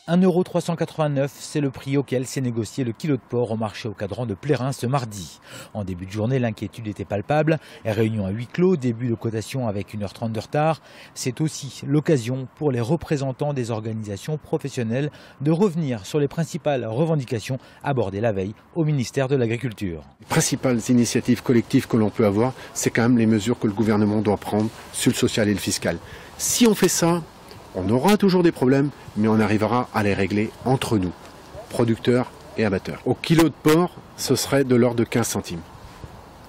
1,389 €, c'est le prix auquel s'est négocié le kilo de porc au marché au cadran de Plérin ce mardi. En début de journée, l'inquiétude était palpable. Réunion à huis clos, début de cotation avec 1h30 de retard. C'est aussi l'occasion pour les représentants des organisations professionnelles de revenir sur les principales revendications abordées la veille au ministère de l'Agriculture. Les principales initiatives collectives que l'on peut avoir, c'est quand même les mesures que le gouvernement doit prendre sur le social et le fiscal. Si on fait ça, on aura toujours des problèmes, mais on arrivera à les régler entre nous, producteurs et abatteurs. Au kilo de porc, ce serait de l'ordre de 15 centimes.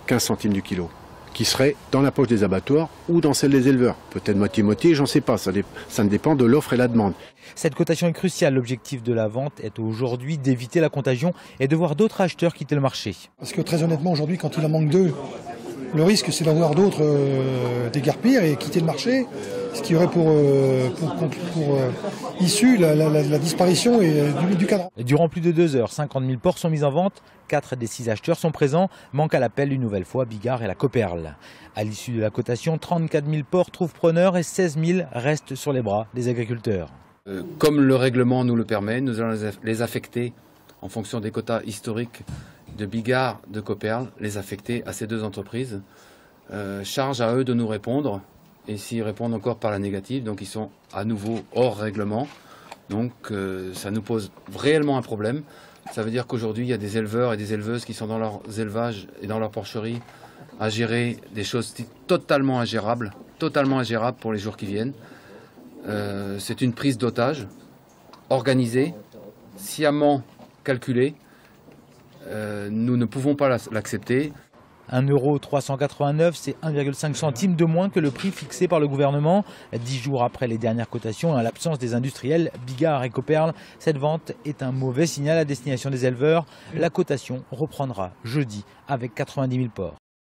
15 centimes du kilo, qui serait dans la poche des abattoirs ou dans celle des éleveurs. Peut-être moitié-moitié, j'en sais pas, ça ne dépend de l'offre et la demande. Cette cotation est cruciale. L'objectif de la vente est aujourd'hui d'éviter la contagion et de voir d'autres acheteurs quitter le marché. Parce que très honnêtement, aujourd'hui, quand il en manque deux, le risque c'est d'en voir d'autres déguerpir et quitter le marché, ce qui aurait pour issue la disparition du cadran. Durant plus de 2 heures, 50 000 porcs sont mis en vente. 4 des 6 acheteurs sont présents. Manque à l'appel une nouvelle fois Bigard et la Copperle. À l'issue de la cotation, 34 000 porcs trouvent preneur et 16 000 restent sur les bras des agriculteurs. Comme le règlement nous le permet, nous allons les affecter en fonction des quotas historiques de Bigard, de Copperle, les affecter à ces deux entreprises. Charge à eux de nous répondre. Et s'ils répondent encore par la négative, donc ils sont à nouveau hors règlement. Donc ça nous pose réellement un problème. Ça veut dire qu'aujourd'hui, il y a des éleveurs et des éleveuses qui sont dans leurs élevages et dans leurs porcheries à gérer des choses totalement ingérables pour les jours qui viennent. C'est une prise d'otage organisée, sciemment calculée. Nous ne pouvons pas l'accepter. 1,389 €, c'est 1,5 centime de moins que le prix fixé par le gouvernement. 10 jours après les dernières cotations, à l'absence des industriels, Bigard et Copperle, cette vente est un mauvais signal à destination des éleveurs. La cotation reprendra jeudi avec 90 000 porcs.